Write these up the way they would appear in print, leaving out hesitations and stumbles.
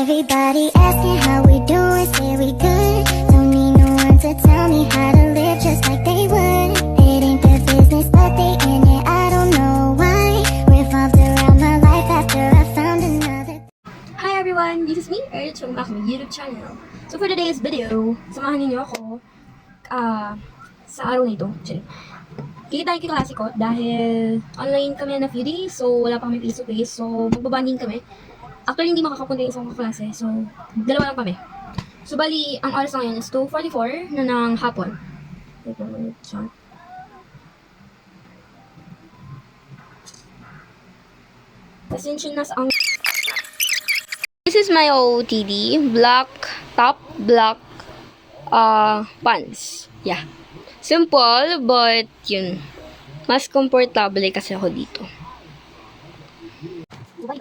Everybody asking how we doing, say we good. Don't need no one to tell me how to live just like they would. It ain't their business, but they in it, I don't know why. Revolved around my life after I found another. Hi everyone! This is me, Erich, from aking YouTube channel. So for today's video, samahan niyo ako sa araw na ito. Kikita yung kaklase ko dahil online kami na few days, so wala pa kami face to face, so magbabanding kami. Actually, hindi makakapunta yung isang kaklase, so dalawa lang kami. So bali, ang oras lang yan is 2:44 na ng hapon. Wait a minute, chat. Pasensya na sa ang... This is my OOTD, black top, black pants. Yeah. Simple, but yun. Mas comfortable kasi ako dito. Bale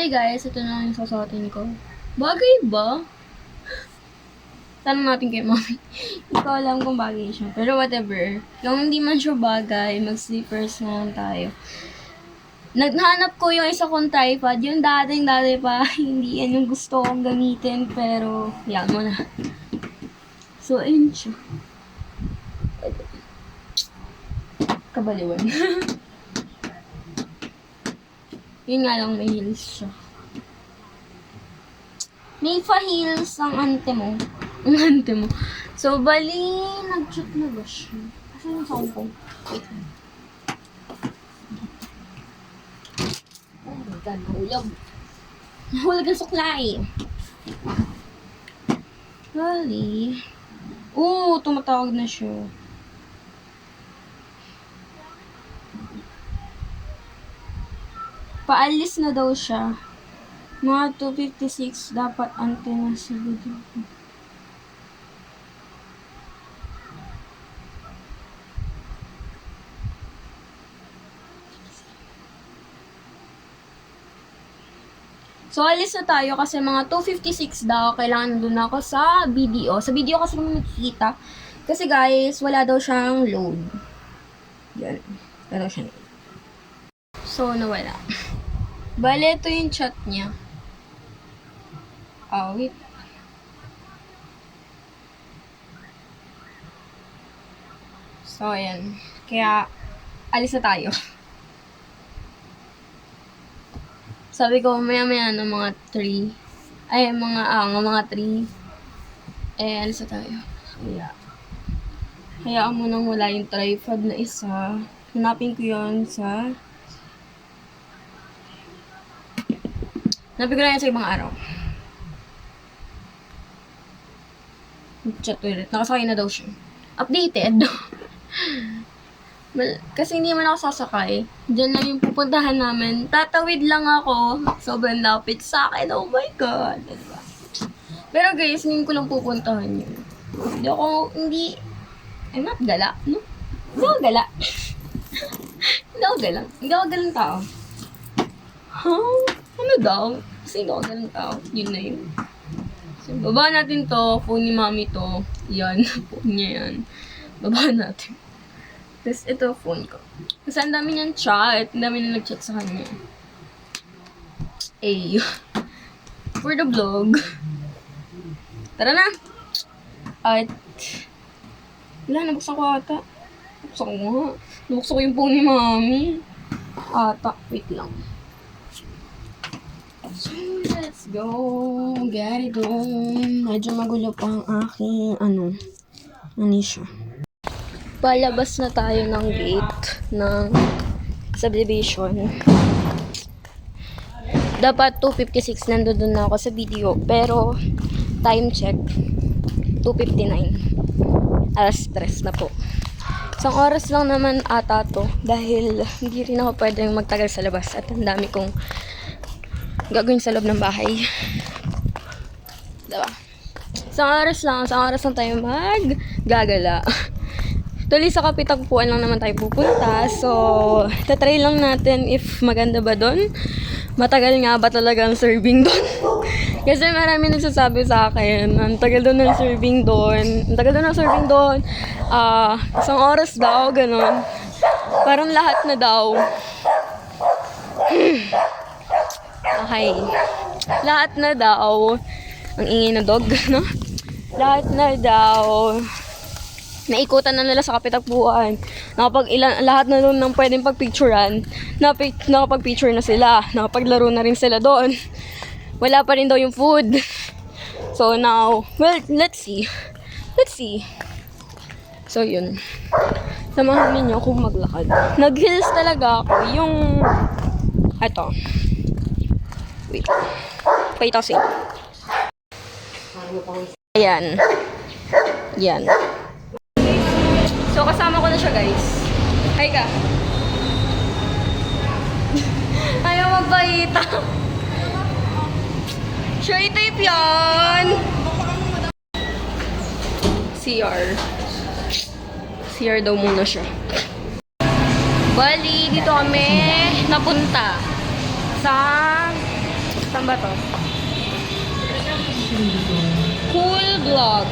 guys, ito na yung susuotin ko. Bagay ba? Tanong natin kay mami. Hindi ko alam kung bagay siya. Pero whatever. Kung hindi man siya bagay, mag-slippers na lang tayo. Naghanap ko yung isa kong tripod. Yung dating-dati pa, hindi yan yung gusto kong gamitin. Pero, yan mo na. So, ayun siya. Kabaliwan. Yun nga lang, may heels siya. May pa-heels ang ante mo. Ang ante mo. So, bali, nag-shoot na ba siya? Kasi yung sound ko. Wait. Oh my God, nahulog. Nahulog ang suklay. Bali. Tumatawag na siya. Paalis na daw siya. Mga 2:56 dapat ante na sa video. So, alis na tayo kasi mga 2:56 daw, kailangan nandun ako sa BDO. Sa BDO kasi kami nakikita. Kasi guys, wala daw siyang load. Yan. Wala daw siyang load. So, nawala. Bale, ito yung chat niya. Wait. So, ayan. Kaya, alis na tayo. Sabi ko, maya-maya na mga 3. Ay, mga 3. Alis na tayo. Kaya, hayaan mo nang wala yung tripod na isa. Hanapin ko yun sa... Hanapin ko na yan sa ibang araw. Chat ulit. Nakasakay na daw siya. Updated. Kasi hindi man ako sasakay. Diyan lang yung pupuntahan namin. Tatawid lang ako. Sobrang lapit sa akin. Oh my God. Diba? Pero guys, hindi ko lang pupuntahan yun. I'm not gala. No? Hindi ako gala. Hindi ako galang tao. Ano daw? Kasi hindi ako galang tao. Yun na yun. So, baba natin to. Phone ni mami to. Yan. Phone niya yan. Baba natin. Tapos, ito phone ko. Kasi ang dami niyang chat. Ang dami na nag-chat sa kanya. For the vlog. Tara na! At, wala, nabuksan ko ata. Nabuksan ko nga. Nabuksan ko yung phone ni mami. Wait lang. So, let's go. Get it on. Medyo magulo pa ang aking, siya. Palabas na tayo ng gate ng subdivision. Dapat 2:56 nandun na ako sa video. Pero, time check, 2:59. Alas 3 na po. Isang oras lang naman ata to. Dahil hindi rin ako pwedeng magtagal sa labas. At ang dami kong gagawin sa loob ng bahay. Diba? Isang oras lang tayo maggagala. Tuloy sa Kapitagpuan lang naman tayo pupunta. So, tatry lang natin if maganda ba doon. Matagal nga ba talaga ang serving doon? Kasi marami nagsasabi sa akin, ang tagal doon ng serving doon. Ang tagal doon ng serving doon. Isang oras daw, ganun. Parang lahat na daw. Okay. Lahat na daw. Ang ingay na dog, no? Lahat na daw. Naikutan na nila sa Kapitagpuan. Lahat na doon ng pwedeng pagpicturean, nakapag-picture na sila. Nakapaglaro na rin sila doon. Wala pa rin daw yung food. So now, well, let's see. Let's see. So yun. Samahan ninyo kung maglakad. Nag-hills talaga ako. Yung, eto. Wait. Wait, I'll see. Ayan. Yan. So, kasama ko na siya, guys. Hi ka. Ayaw magpahita. Sure, tape yan. CR. CR daw muna siya. Bali, dito kami napunta. Saan ba to? Cool Vlog.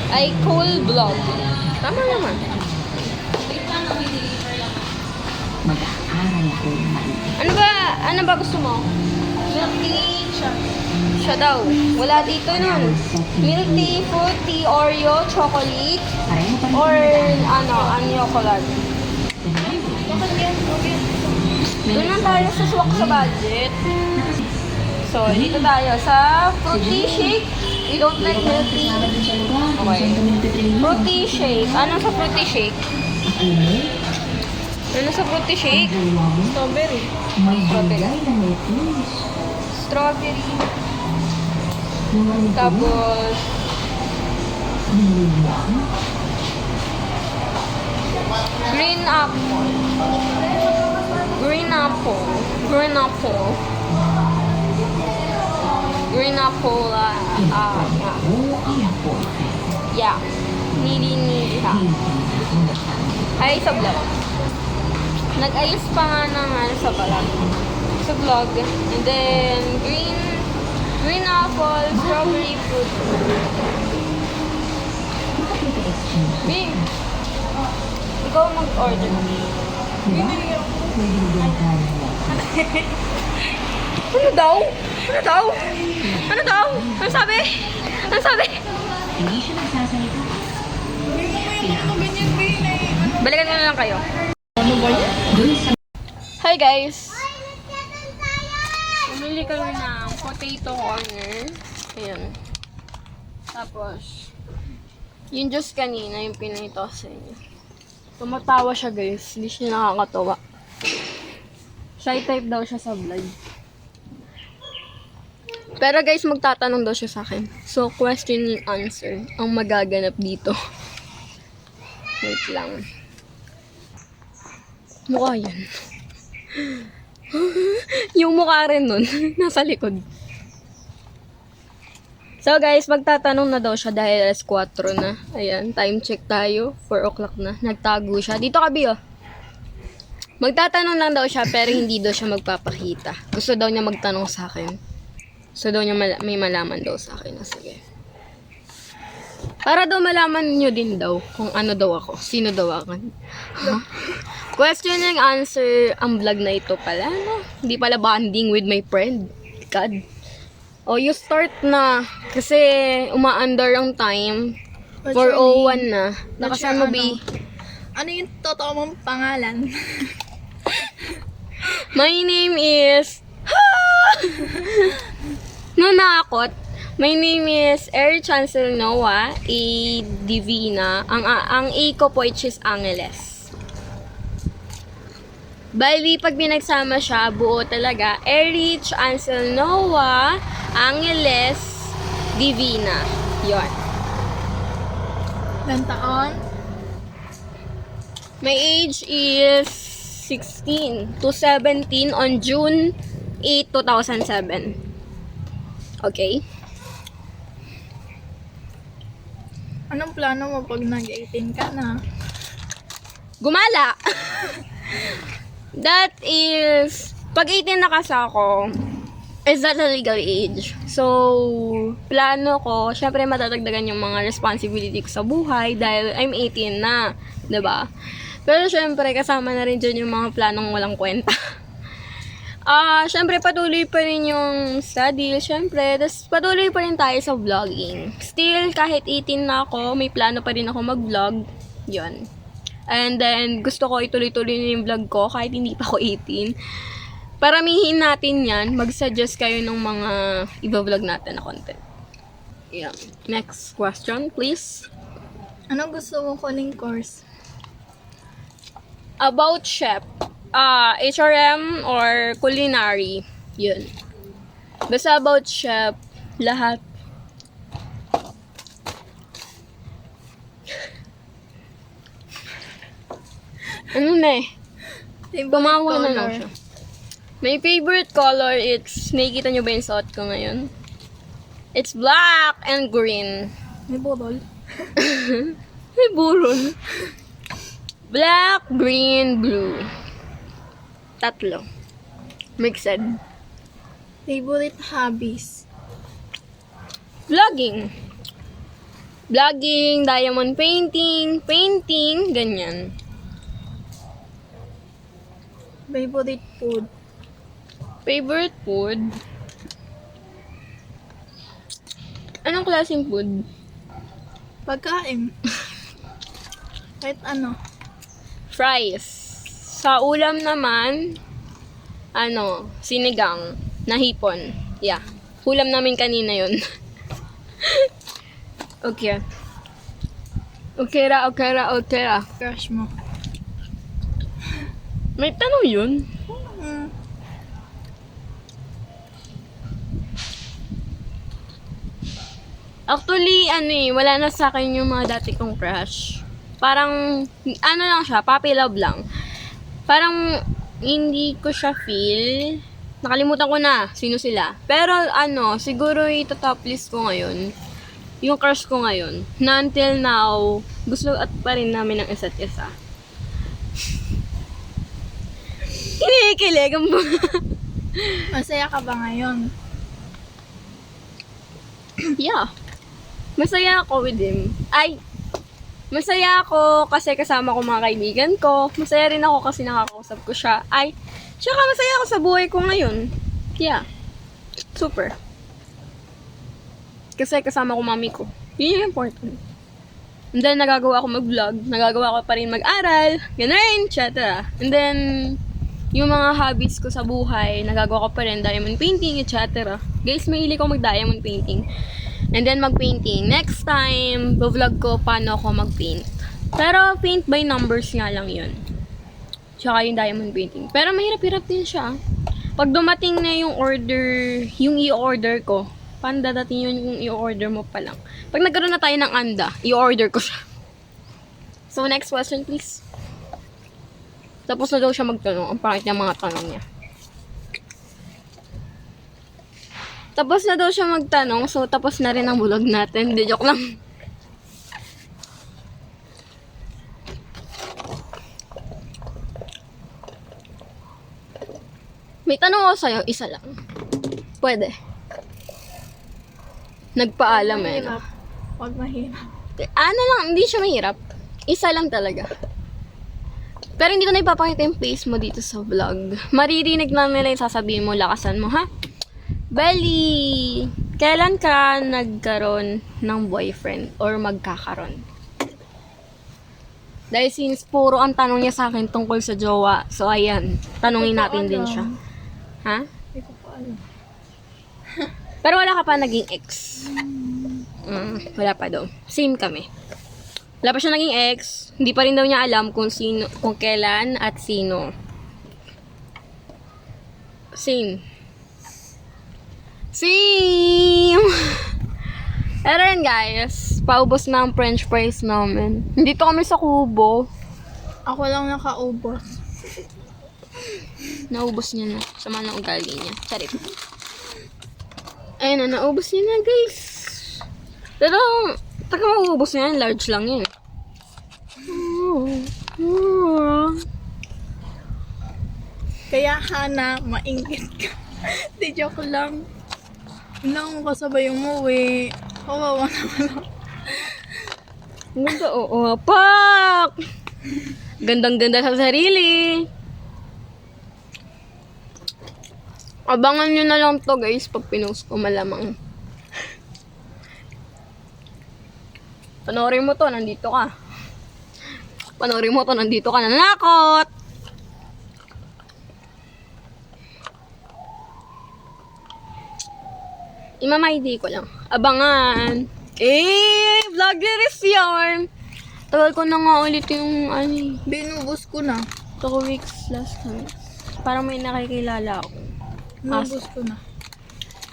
Ay, Cool Vlog. Tama naman. Mag-aaral ako maigi. Ano ba gusto mo? Milk tea, siya daw. Wala dito nun. Milk tea, fruit tea, Oreo, chocolate, Pareho pa rin or kami chocolate. Doon lang tayo sa swak sa budget. So, dito tayo sa fruity shake. You don't like milk tea? Okay. Fruity shake. Ano sa fruity shake? Ano sa fruity shake? Strawberry. May bigay na may push. Strawberry. Tapos, green apple. Green apple. Green apple. Green apple. Yeah. Nili ha. Ay, sa vlog. Nag-ayos pa nga ng sa vlog. Sa vlog. And then, green apple, strawberry fruit. Bing! Ikaw mag-order. Ano daw? Ano daw? Ano daw? Ano sabi? Ano sabi? Hindi siya nagsasalita. Balikan ko na lang kayo. Doon sa Hi guys! Bumili kami ng potato corner. Ayan. Tapos, yung juice kanina, yung pinito sa inyo. Tumatawa siya guys. Hindi siya nakakatawa. Shy type daw siya sa vlog. Pero guys, magtatanong daw siya sa akin. So, question and answer ang magaganap dito. Wait lang. Mukha yan. Yung mukha rin nun, nasa likod. So guys, magtatanong na daw siya dahil alas 4 na. Ayan, time check tayo. 4 o'clock na. Nagtago siya. Dito kabi oh. Magtatanong lang daw siya pero hindi daw siya magpapakita. Gusto daw niya magtanong sa akin. Gusto daw niya may malaman daw sa akin. Sige. Para daw malaman niyo din daw kung ano daw ako. Sino daw ako. Huh? Question and answer ang vlog na ito pala, no? Hindi pala bonding with my friend. God. Oh, you start na. Kasi uma-under ang time. 4:01 na. Nakasan mo, B? Ano yung totoo mong pangalan? My name is... Nanakot. My name is Air Chancellor Noah A. Divina. Ang A ko po is Angeles. Bali, pag binagsama siya, buo talaga. Erich Ansel Noah Angeles Divina. Yon. Ilang taon? My age is 16 to 17 on June 8, 2007. Okay? Anong plano mo pag nag-18 ka na? gumala. That is, pag 18 na kasi ako, is that a legal age? So, plano ko, syempre matatagdagan yung mga responsibility ko sa buhay dahil I'm 18 na, 'di ba? Pero syempre, kasama na rin dyan yung mga planong walang kwenta. Syempre, patuloy pa rin yung study, syempre, tas patuloy pa rin tayo sa vlogging. Still, kahit 18 na ako, may plano pa rin ako mag-vlog, yun. And then, gusto ko ituloy-tuloy na yung vlog ko kahit hindi pa ako 18. Paramihin natin yan. Mag-suggest kayo ng mga i-vlog natin na content. Yeah. Next question, please. Anong gusto mong kuning course? About chef. HRM or culinary. Yun. Basta about chef, lahat. Ano na eh? Gumawa na lang siya. My favorite color, it's, nakikita nyo ba yung suot ko ngayon? It's black and green. May budol. May burol. Black, green, blue. Tatlo. Mixed. Favorite hobbies? Vlogging. Vlogging, diamond painting, ganyan. Favorite food? Favorite food? Anong klaseng food? Pagkain? Kahit ano? Fries. Sa ulam naman, sinigang na hipon. Yeah. Ulam namin kanina yun. Okay. Okay ra. Crush mo? May tanong yun? Hmm. Actually, wala na sa akin yung mga dati kong crush. Parang, lang siya, puppy love lang. Parang, hindi ko siya feel. Nakalimutan ko na, sino sila. Pero, siguro ito-top list ko ngayon. Yung crush ko ngayon. Na until now, gusto at pa rin namin ng isa't isa. Kinikilig ang Masaya ka ba ngayon? Yeah. Masaya ako with him. Masaya ako kasi kasama ko mga kaibigan ko. Masaya rin ako kasi nakakausap ko siya. Tsaka masaya ako sa buhay ko ngayon. Yeah. Super. Kasi kasama ko mami ko. Yun yung important. And then, nagagawa ko mag-vlog. Nagagawa ko pa rin mag-aral. Ganun, etc. And then, yung mga hobbies ko sa buhay, nagagawa ko pa rin diamond painting, etc. Guys, mahilig ko mag-diamond painting. And then, mag-painting. Next time, vlog ko paano ako mag-paint. Pero, paint by numbers nga lang yun. Tsaka yung diamond painting. Pero, mahirap-hirap din siya. Pag dumating na yung order, yung i-order ko, paano dadating yun yung i-order mo pa lang? Pag nagkaroon na tayo ng anda, i-order ko siya. So, next question, please. Tapos na daw siya magtanong. Ang pangit niya mga tanong niya. Tapos na daw siya magtanong. So, tapos na rin ang vlog natin. Hindi, joke lang. May tanong ako sa'yo. Isa lang. Pwede. Nagpaalam eh. Mahirap. Huwag mahirap. Lang, hindi siya mahirap. Isa lang talaga. Pero hindi ko na ipapakita yung face mo dito sa vlog. Maririnig na nila yung sasabihin mo, lakasan mo, ha? Belly, kailan ka nagkaroon ng boyfriend or magkakaroon? Dahil since puro ang tanong niya sa akin tungkol sa jowa, so ayan, tanungin natin din siya. Ha? Hindi ko pa alam. Pero wala ka pa naging ex? Wala pa daw. Same kami. Wala pa siya naging ex. Hindi pa rin daw niya alam kung sino, kung kailan at sino. Same. Pero yun guys, paubos na ang french fries namin. Dito kami sa Kubo. Ako lang nakaubos. Naubos niya na. Sama ng ugali niya. Charit. Ayun na, naubos niya na guys. Pero, taka maubos niya yan. Large lang yun. Kaya Hana, maingit ka. Di joke lang. Hindi ako kasabay umuwi. Kawawa naman ako. Ang ganda, oo. Pak! Gandang-ganda sa sarili. Abangan nyo na lang to guys pag pinost ko malamang. Panoorin mo to, nandito ka. Panoorin mo to, nandito ka. Nanakot! Imamay-ID ko lang. Abangan! Vloggeris yarn! Tagal ko na nga ulit yung Binubos ko na. 2 weeks last time. Parang may nakikilala ako. Binubos ko na.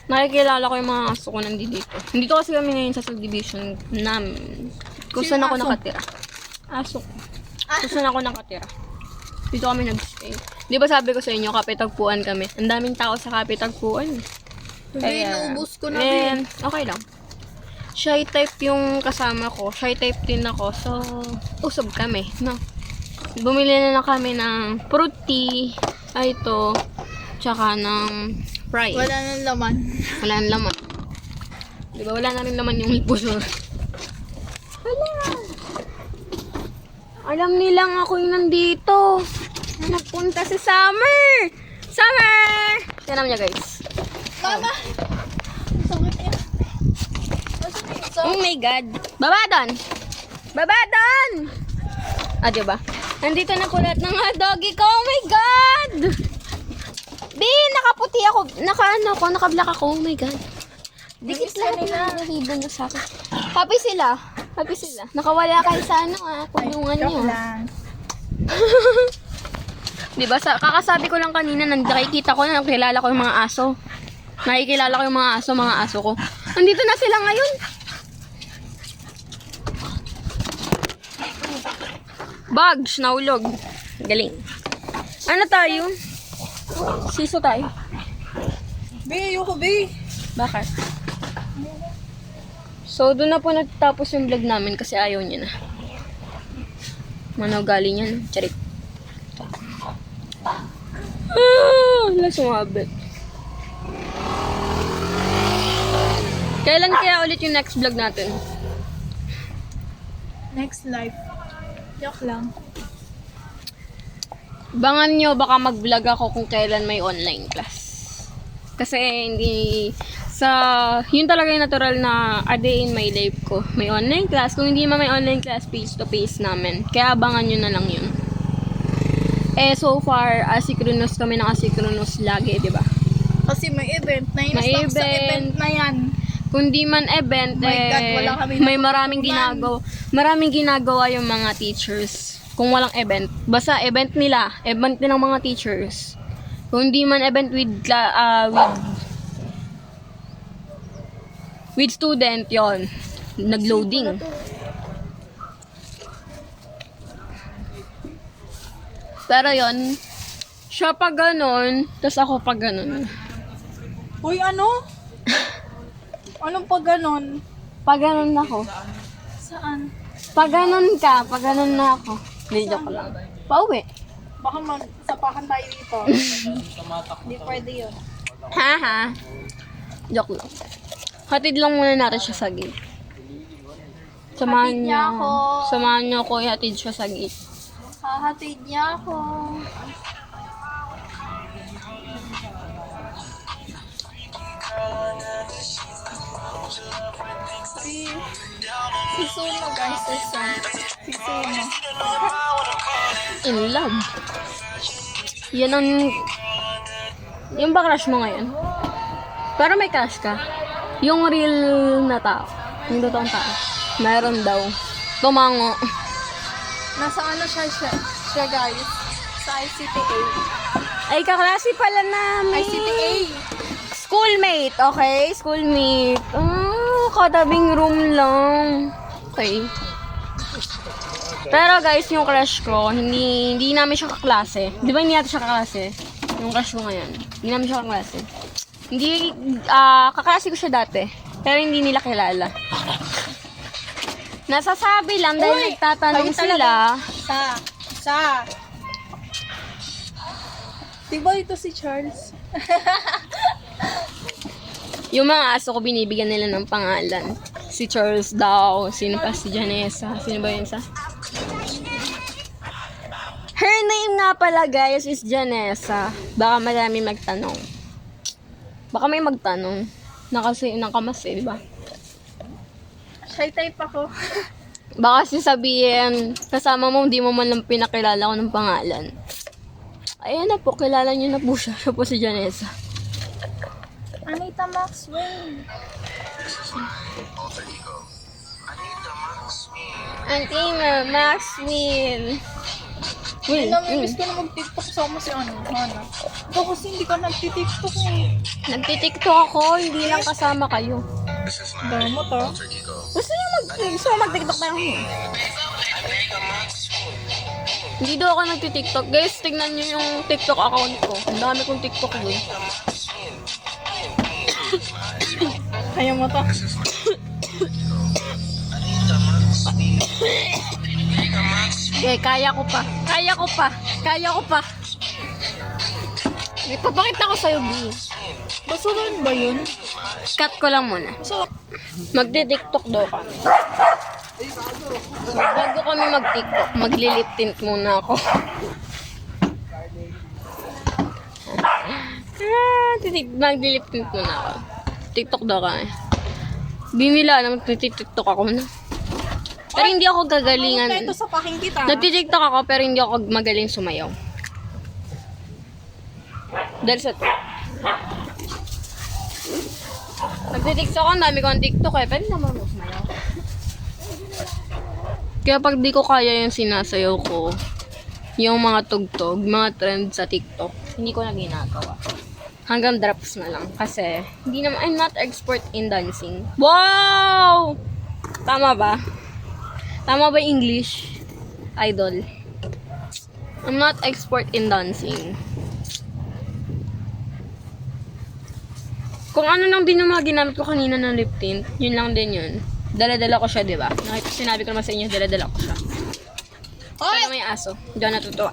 Nakikilala ko yung mga aso ko nandito. Dito kasi kami ngayon sa subdivision namin. Kung saan ako aso? nakatira. Aso ko. Kung saan ako nakatira. Dito kami nag-stay. Di ba sabi ko sa inyo, kapitagpuan kami. Ang daming tao sa kapitagpuan. Binubos ko na. And, okay lang. Shy type yung kasama ko. Shy type din ako. So, usog kami. No? Bumili na lang kami ng fruit tea. Ay, ito. Tsaka ng fries. Wala nang laman. Wala nang laman. Di ba? Wala na rin laman yung puso. Wala. Alam nilang ako yung nandito. Nagpunta si Summer. Summer! Tignan niya guys. Mama! Sakit yan. Nasaan na yung isa? Oh my God. Baba doon! Baba doon! Ah, diba? Nandito na po lahat ng mga doggy ko. Oh my God! B, nakaputi ako. Naka-black ako. Oh my God. Dikit lahat ng ribbon na sa akin. Happy sila. Happy sila. Nakawala kayo sa kulungan Joke niyo. lang. Diba? Kakasabi ko lang kanina, nakikita ko na nakilala ko yung mga aso. Nakikilala ko yung mga aso ko. Nandito na sila ngayon. Bugs, nahulog. Galing. Ano tayo? Siso tayo. Be, ayoko be. Bakit? So, doon na po nagtapos yung vlog namin kasi ayaw niya na. Manaw galing yan. Charik. Wala sumabit. Kailan kaya ulit yung next vlog natin? Next life. Joke lang. Bangan nyo, baka mag-vlog ako kung kailan may online class. Kasi hindi yun talaga yung natural na a day in my life ko. May online class. Kung hindi man may online class, face to face namin. Kaya abangan nyo na lang yun. So far, asynchronous kami ng asynchronous lagi, di ba? Kasi may event. Nainis May lang sa event. event na yan. Kung di man event, My God, wala kami may maraming natutunan. maraming ginagawa yung mga teachers. Kung walang event. Basta event nila. Event din ng mga teachers. Kung di man event with student, yon nagloading. Pero yon siya pa ganon, tas ako pa ganon. Uy, ano? Anong pag ganon? Pa ganon ako. Saan? Pa ganon ka, pa ganon na ako. Hindi, joke lang. Pauwi. Baka magsapakan tayo dito. Hindi pwede yun. Haha. Joke lang. Hatid lang muna natin siya sa gate. Hatid niya ako. Samahan niyo ako, ihatid siya sa gate. Hahatid niya ako. Si Suno guys, si Suno. In love. Yan ang... Yung ba crush mo ngayon? Pero may crush ka. Yung real na tao. Yung totoong tao. Meron daw. Tumango. Nasa ano siya guys? Sa ICTA. Ay, kaklase pala namin. ICTA. Schoolmate, okay? Schoolmate. Katabing room lang. Okay. Pero guys, yung crush ko, hindi namin siya kaklase. Di ba hindi natin siya kaklase? Yung crush ko ngayon. Hindi namin siya kaklase. Hindi, kaklase ko siya dati. Pero hindi nila kilala. Nasasabi lang dahil Uy! nagtatanong Kayo sila. Sa Janessa. Diba ito si Charles? Yung mga aso ko, binibigyan nila ng pangalan. Si Charles daw. Sino pa? Si Janessa. Sino ba yun sa? Her name nga pala, guys, is Janessa. Baka marami magtanong. Baka may magtanong. Nakamas eh, di ba? Shy type ako. Baka sabihin, kasama mo, hindi mo man lang pinakilala ko ng pangalan. Ayan na po, kilala niyo na po siya. Siya po si Janessa. Anita Maxwell. Auntie Maxwell. Namimiss ko na mag-tiktok sama si Hana. Ikaw kasi hindi ka nagtitiktok eh. Nagtitiktok ako, hindi lang kasama kayo. Damo to. Gusto mo mag-tiktok tayo? Hindi daw ako nagtitiktok. Guys, tignan nyo yung TikTok account ko. Ang dami kong TikTok doon. Kaya mo to. Okay, kaya ko pa. Ipapakita ko sa'yo, B. Basulan ba yun? Cut ko lang muna. Magti-tiktok daw kami. So, bago kami mag-tiktok, magli-lip tint muna ako. Magli-lip tint muna ako. TikTok daw kami. Binila na magti-tiktok ako na. Pero hindi ako gagalingan. Ito sa paking kita. Nagti-tiktok ako pero hindi ako magaling sumayaw. Dahil sa... Nagti-tiktok ako, ang dami ko ang TikTok eh. Pero naman mo sumayaw. Kaya pag di ko kaya yung sinasayaw ko, yung mga tugtog, mga trend sa TikTok, hindi ko na ginagawa. Hanggang drops na lang. Kasi, hindi naman, I'm not expert in dancing. Wow! Tama ba? Tama ba English? Idol. I'm not expert in dancing. Kung ano lang din yung mga ginamit ko kanina ng lip tint, yun lang din yun. Dala-dala ko siya, di ba? Sinabi ko naman sa inyo, dala-dala ko siya. Pero may aso. Diyan natutuwa.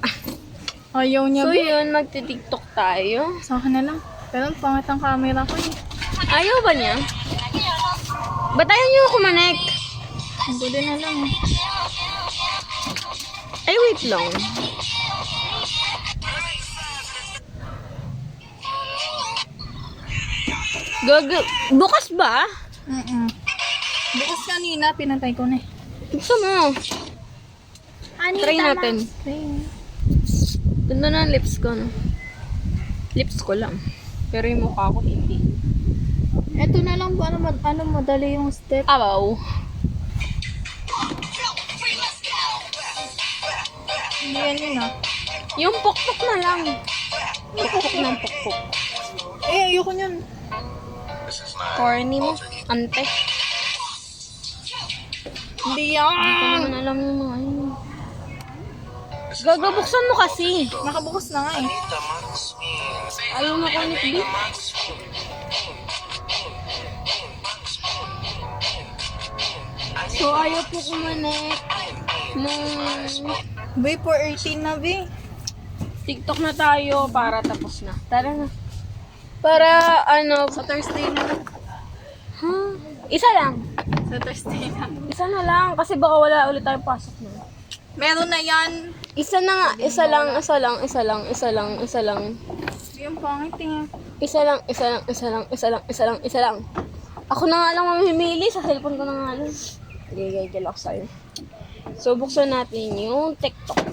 Ayaw niya. So yun, magti-tiktok tayo. Sa akin na lang. Pero ang pangit ang camera ko eh. Ayaw ba niya? Ba't ayaw niyo kumanek? Bude na lang. Ay, wait lang. Bukas ba? Bukas kanina, pinatay ko na eh. Gusto mo? Try natin. Ganda na ang lips ko, no? Lips ko lang. Pero yung mukha ko hindi. Ito na lang para madali yung step. Abaw. Hindi yan yun ah. Yung pukpuk na lang. Pukpuk ng pukpuk. Eh, ayoko niyan. Corny mo. Ante. Hindi Hindi ko yan. naman alam yung mga yun. Gagabuksan mo kasi. Nakabukas na nga eh. Ayaw na ko nit, B. So, ayaw po kumanek nung Bay, 4:18 na, Bay. TikTok na tayo para tapos na. Tara na. Para, ano, Sa Thursday na lang. huh? Isa lang. Sa Thursday na. Isa na lang. Kasi baka wala ulit tayong pasok na. Meron na yan. Isa na nga. Isa lang. Hindi yung pangit eh. Isa lang. Ako na nga lang mamimili. Sa cellphone ko na nga lang. Gigil ako sa'yo. So, buksan natin yung TikTok.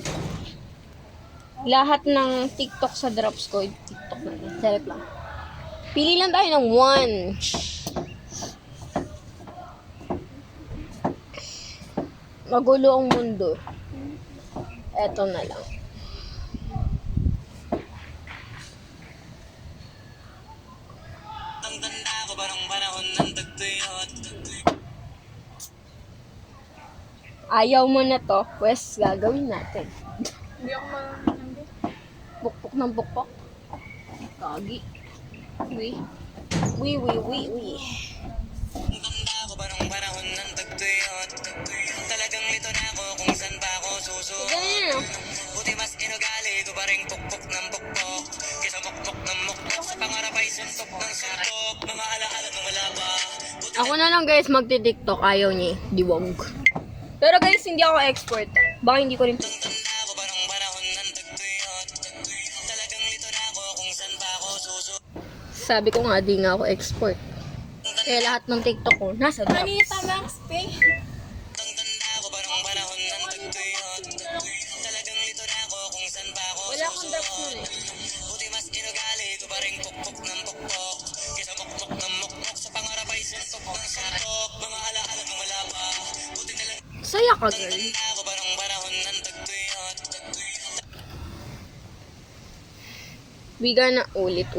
Lahat ng TikTok sa drops ko, TikTok natin. Select lang. Pili lang tayo ng 1. Magulo ang mundo. Eto na lang. Ayaw mo na to, pues gagawin natin. Hindi ako marunong. Bukpok ng bukpok. Kagi. Wi. Ganda ko ba nung panahon ng tagtuyot? Talagang lito na ako kung saan pa ako susunod. Ganyan. pa rin pukpok ng pukpok. Kesa mukpok ng mukpok, sa pangarap ay suntok ng suntok. Mga alaala nung wala pa. Ako na lang guys magti-TikTok. Ayaw niya eh. Diwag. Pero guys, hindi ako expert. Baka hindi ko rin. Tanda ko pa nung panahon ng tagtuyot. Talagang lito na ako kung saan pa ako susunod. Sabi ko nga, di nga ako expert. Kaya lahat ng TikTok ko, nasa drops. Anita Max Pay. Tanda ko pa nung panahon ng tagtuyot. Talagang lito na ako kung saan pa ako Wala akong drops susunod. nun eh. Buti mas inugali ko pa rin pukpok ng pukpok. Kesa mukpok ng mukpok, sa pangarap ay suntok ng suntok. Mga alaala nung wala pa. Buti na lang Saya ka girl. tanda ko pa nung panahon ng tagtuyot. Biga na ulit.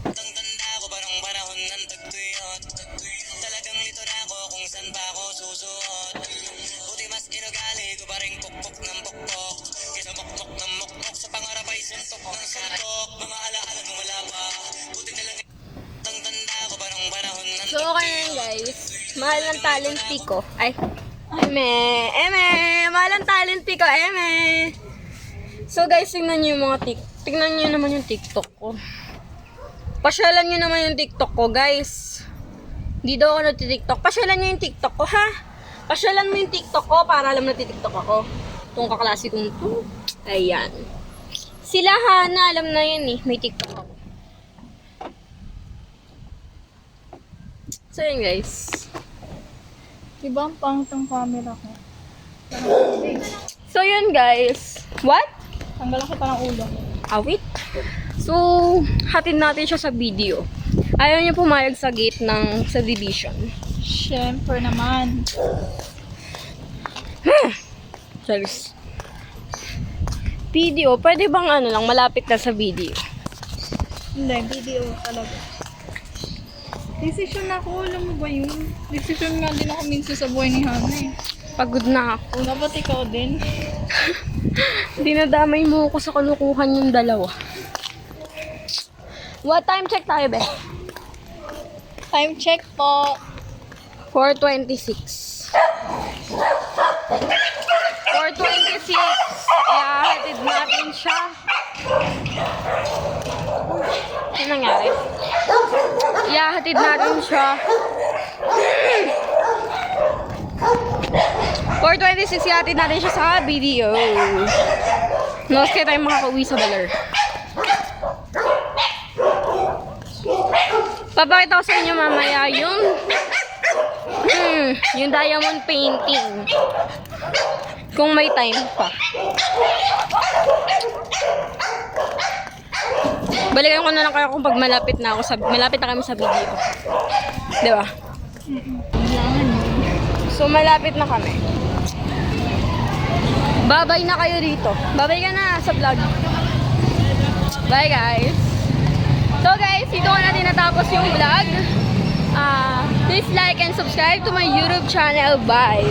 Tanda ko pa nung panahon ng tagtuyot. Talagang lito na ako kung saan pa ako susuot. Buti mas inugali ko pa rin pukpok ng pukpok. Kesa mukpok ng mukpok, sa pangarap ay suntok ng suntok. Mga alaala nung wala pa. Buti na lang tanda ko pa nung panahon ng So, okay na yun, guys. Mahal ng talent fee ko. Ay. Eme! Mahal ng talent fee ko, eme! So, guys, tingnan nyo yung mga tingnan nyo naman yung TikTok ko. Pasyalan nyo naman yung TikTok ko, guys. Hindi daw ako nagtitiktok. Pasyalan nyo yung TikTok ko, ha? Pasyalan mo yung TikTok ko para alam na TikTok ako. Itong kaklase kong to. Ayan. Sila, Hana, alam na yun eh. May TikTok ako. So, yun, guys. Diba ang pangit ang camera ko? So, yun, guys. What? Tanggalan kita ng ulo. Awit. So, hatid natin siya sa video. Ayaw niya pumayag sa gate ng subdivision. Siyempre naman. Charis. Video, pwede bang ano lang, malapit na sa video? Hindi, video talaga. Decision ako, alam mo ba yun? Decision nga din ako minsan sa buhay ni Hana eh. Pagod na ako. Dapat ikaw din. Dinadamay mo ako sa kalukuhan yung dalawa. What time check tayo, be? Time check po. 4:26. 4:26. Ihahatid natin siya. Ano nangyari? Ihahatid natin siya. 4:26 ihahatid natin siya sa video. Nos kaya tayo makakauwi sa Baler. Papakita ko sa inyo mamaya yung diamond painting. Kung may time pa. Balikan ko na lang kayo kung pag malapit na kami sa video. 'Di ba? So malapit na kami. Babay na kayo dito. Babay ka na sa vlog. Bye guys. So guys, dito ko na tinatapos yung vlog. Please like and subscribe to my YouTube channel. Bye!